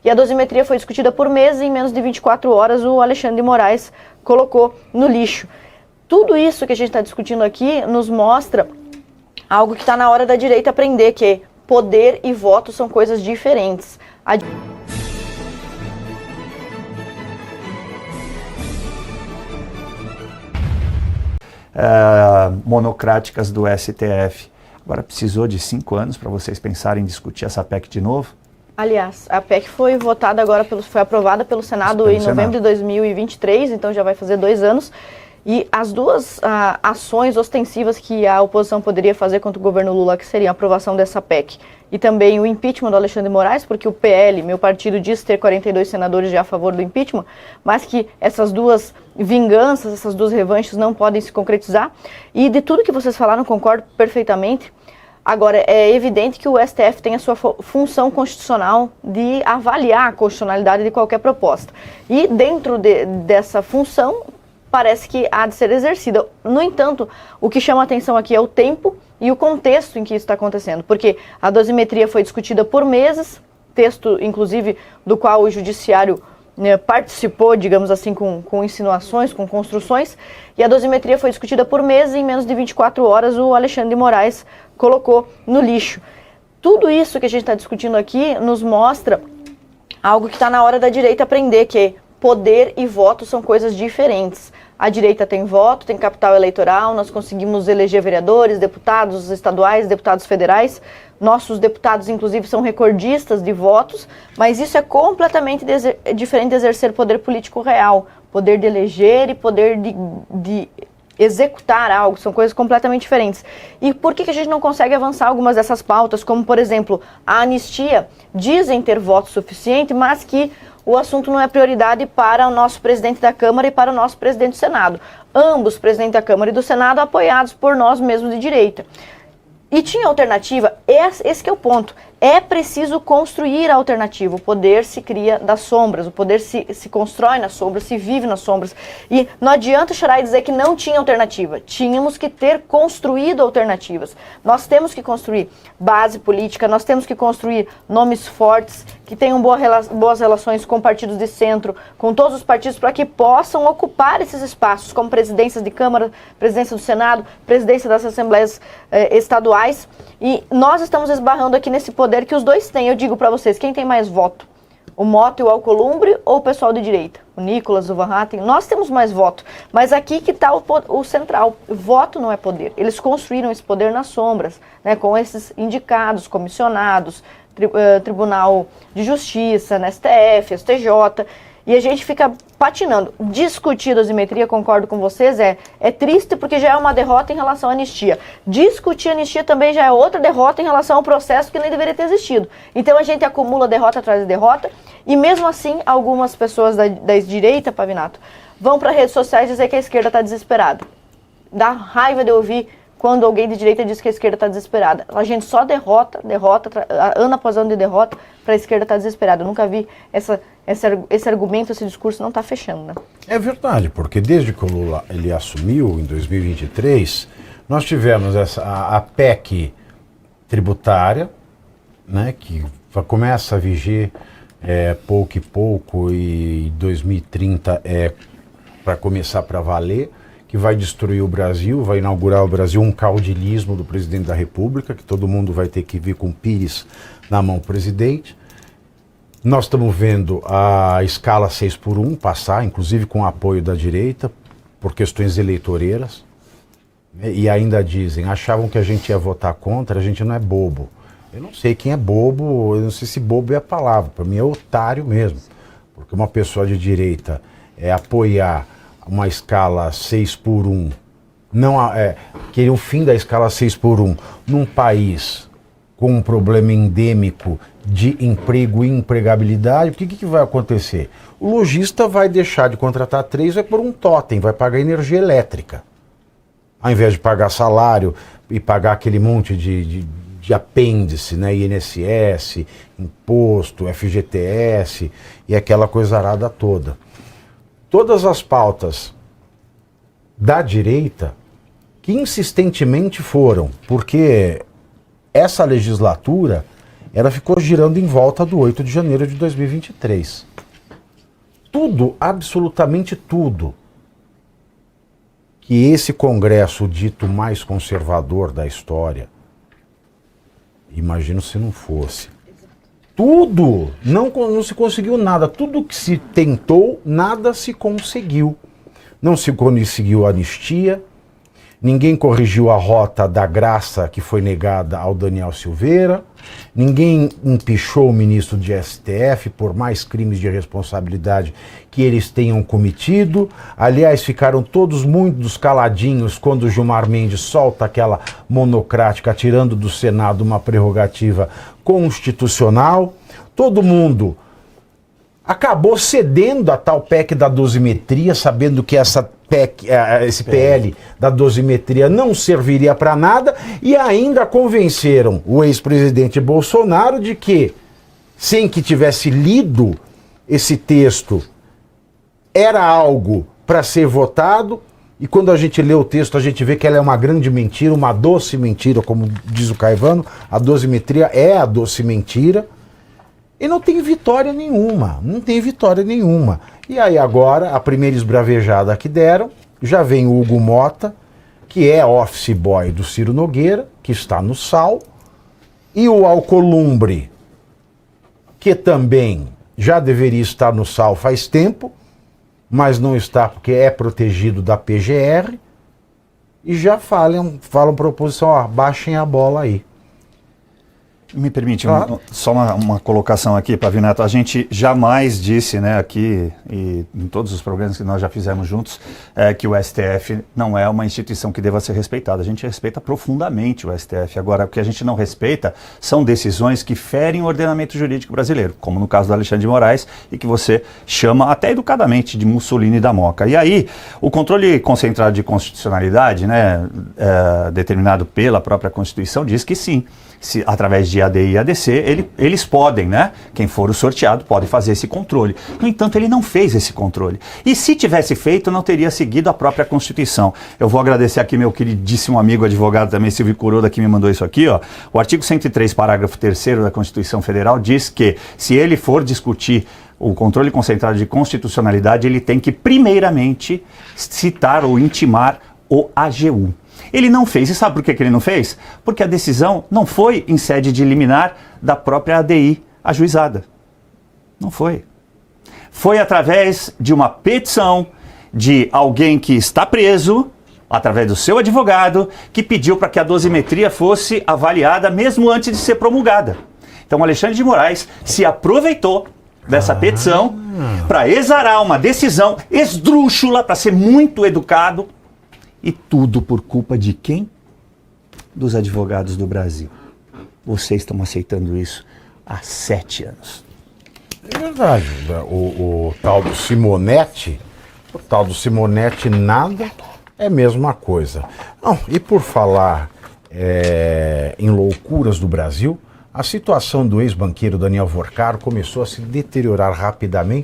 e a dosimetria foi discutida por meses e em menos de 24 horas o Alexandre de Moraes colocou no lixo. Tudo isso que a gente está discutindo aqui nos mostra algo que está na hora da direita aprender, que poder e voto são coisas diferentes. Monocráticas do STF. Agora precisou de 5 anos para vocês pensarem em discutir essa PEC de novo? Aliás, a PEC foi votada agora, foi aprovada pelo Senado em novembro de 2023, então já vai fazer 2 anos. E as duas ações ostensivas que a oposição poderia fazer contra o governo Lula, que seria a aprovação dessa PEC e também o impeachment do Alexandre de Moraes, porque o PL, meu partido, diz ter 42 senadores já a favor do impeachment, mas que essas duas vinganças, essas duas revanches não podem se concretizar. E de tudo que vocês falaram, concordo perfeitamente. Agora, é evidente que o STF tem a sua função constitucional de avaliar a constitucionalidade de qualquer proposta. E dentro dessa função, parece que há de ser exercida. No entanto, o que chama a atenção aqui é o tempo e o contexto em que isso está acontecendo, porque a dosimetria foi discutida por meses, texto, inclusive, do qual o judiciário participou, digamos assim, com insinuações, com construções, e a dosimetria foi discutida por meses e em menos de 24 horas o Alexandre de Moraes colocou no lixo. Tudo isso que a gente está discutindo aqui nos mostra algo que está na hora da direita aprender, que poder e voto são coisas diferentes. A direita tem voto, tem capital eleitoral, nós conseguimos eleger vereadores, deputados estaduais, deputados federais. Nossos deputados, inclusive, são recordistas de votos, mas isso é completamente diferente de exercer poder político real. Poder de eleger e poder de executar algo, são coisas completamente diferentes. E por que a gente não consegue avançar algumas dessas pautas, como, por exemplo, a anistia? Dizem ter voto suficiente, mas que o assunto não é prioridade para o nosso presidente da Câmara e para o nosso presidente do Senado. Ambos, presidente da Câmara e do Senado, apoiados por nós mesmos de direita. E tinha alternativa? Esse que é o ponto. É preciso construir a alternativa. O poder se cria das sombras, o poder se constrói nas sombras, se vive nas sombras. E não adianta chorar e dizer que não tinha alternativa. Tínhamos que ter construído alternativas. Nós temos que construir base política, nós temos que construir nomes fortes, que tenham boas relações com partidos de centro, com todos os partidos, para que possam ocupar esses espaços, como presidências de Câmara, presidência do Senado, presidência das Assembleias estaduais. E nós estamos esbarrando aqui nesse poder que os dois têm. Eu digo para vocês, quem tem mais voto? O Mota e o Alcolumbre ou o pessoal de direita? O Nicolas, o Van Hatten? Nós temos mais voto. Mas aqui que está o central. Voto não é poder. Eles construíram esse poder nas sombras, né, com esses indicados, comissionados, Tribunal de Justiça, na STF, STJ, e a gente fica patinando. Discutir dosimetria, concordo com vocês, é triste porque já é uma derrota em relação à anistia. Discutir anistia também já é outra derrota em relação ao processo que nem deveria ter existido. Então a gente acumula derrota atrás de derrota, e mesmo assim algumas pessoas da direita, Pavinato, vão para redes sociais dizer que a esquerda está desesperada. Dá raiva de ouvir quando alguém de direita diz que a esquerda está desesperada. A gente só derrota, ano após ano de derrota, para a esquerda estar desesperada. Eu nunca vi esse argumento, esse discurso não está fechando, né? É verdade, porque desde que o Lula ele assumiu, em 2023, nós tivemos a PEC tributária, né, que começa a vigir pouco e pouco, e 2030 é para começar para valer, que vai destruir o Brasil, vai inaugurar o Brasil um caudilismo do presidente da República, que todo mundo vai ter que vir com o pires na mão do presidente. Nós estamos vendo a escala 6x1 passar, inclusive com o apoio da direita, por questões eleitoreiras. E ainda dizem, achavam que a gente ia votar contra, a gente não é bobo. Eu não sei quem é bobo, eu não sei se bobo é a palavra, para mim é otário mesmo. Porque uma pessoa de direita apoiar uma escala 6x1, querer o fim da escala 6x1 num país com um problema endêmico de emprego e empregabilidade, o que vai acontecer? O lojista vai deixar de contratar 3, vai por um totem, vai pagar energia elétrica. Ao invés de pagar salário e pagar aquele monte de apêndice, né, INSS, imposto, FGTS e aquela coisa arada toda. Todas as pautas da direita que insistentemente foram, porque essa legislatura ela ficou girando em volta do 8 de janeiro de 2023. Tudo, absolutamente tudo, que esse Congresso dito mais conservador da história, imagino se não fosse, tudo, não se conseguiu nada, tudo que se tentou, nada se conseguiu. Não se conseguiu anistia, ninguém corrigiu a rota da graça que foi negada ao Daniel Silveira, ninguém empichou o ministro de STF por mais crimes de responsabilidade que eles tenham cometido. Aliás, ficaram todos muito caladinhos quando o Gilmar Mendes solta aquela monocrática, tirando do Senado uma prerrogativa constitucional. Todo mundo acabou cedendo a tal PEC da dosimetria, sabendo que essa PEC, esse PL da dosimetria não serviria para nada, e ainda convenceram o ex-presidente Bolsonaro de que, sem que tivesse lido esse texto, era algo para ser votado, e quando a gente lê o texto a gente vê que ela é uma grande mentira, uma doce mentira, como diz o Caivano, a dosimetria é a doce mentira. E não tem vitória nenhuma, não tem vitória nenhuma. E aí agora, a primeira esbravejada que deram, já vem o Hugo Mota, que é office boy do Ciro Nogueira, que está no SAL, e o Alcolumbre, que também já deveria estar no SAL faz tempo, mas não está porque é protegido da PGR, e já falam para a oposição, ó, baixem a bola aí. Me permite só uma colocação aqui, Pavinato. A gente jamais disse, né, aqui e em todos os programas que nós já fizemos juntos, que o STF não é uma instituição que deva ser respeitada. A gente respeita profundamente o STF. Agora, o que a gente não respeita são decisões que ferem o ordenamento jurídico brasileiro, como no caso do Alexandre de Moraes, e que você chama até educadamente de Mussolini da Moca. E aí, o controle concentrado de constitucionalidade, né, determinado pela própria Constituição, diz que sim. Através de ADI e ADC, eles podem, né? Quem for o sorteado pode fazer esse controle. No entanto, ele não fez esse controle. E se tivesse feito, não teria seguido a própria Constituição. Eu vou agradecer aqui meu queridíssimo amigo advogado também, Silvio Kuroda, que me mandou isso aqui, ó. O artigo 103, parágrafo 3º da Constituição Federal diz que, se ele for discutir o controle concentrado de constitucionalidade, ele tem que primeiramente citar ou intimar o AGU. Ele não fez. E sabe por que ele não fez? Porque a decisão não foi em sede de liminar da própria ADI ajuizada. Não foi. Foi através de uma petição de alguém que está preso, através do seu advogado, que pediu para que a dosimetria fosse avaliada mesmo antes de ser promulgada. Então, Alexandre de Moraes se aproveitou dessa petição para exarar uma decisão esdrúxula, para ser muito educado. E tudo por culpa de quem? Dos advogados do Brasil. Vocês estão aceitando isso há 7 anos. É verdade. O tal do Simonetti, nada é a mesma coisa. Não, e por falar em loucuras do Brasil, a situação do ex-banqueiro Daniel Vorcaro começou a se deteriorar rapidamente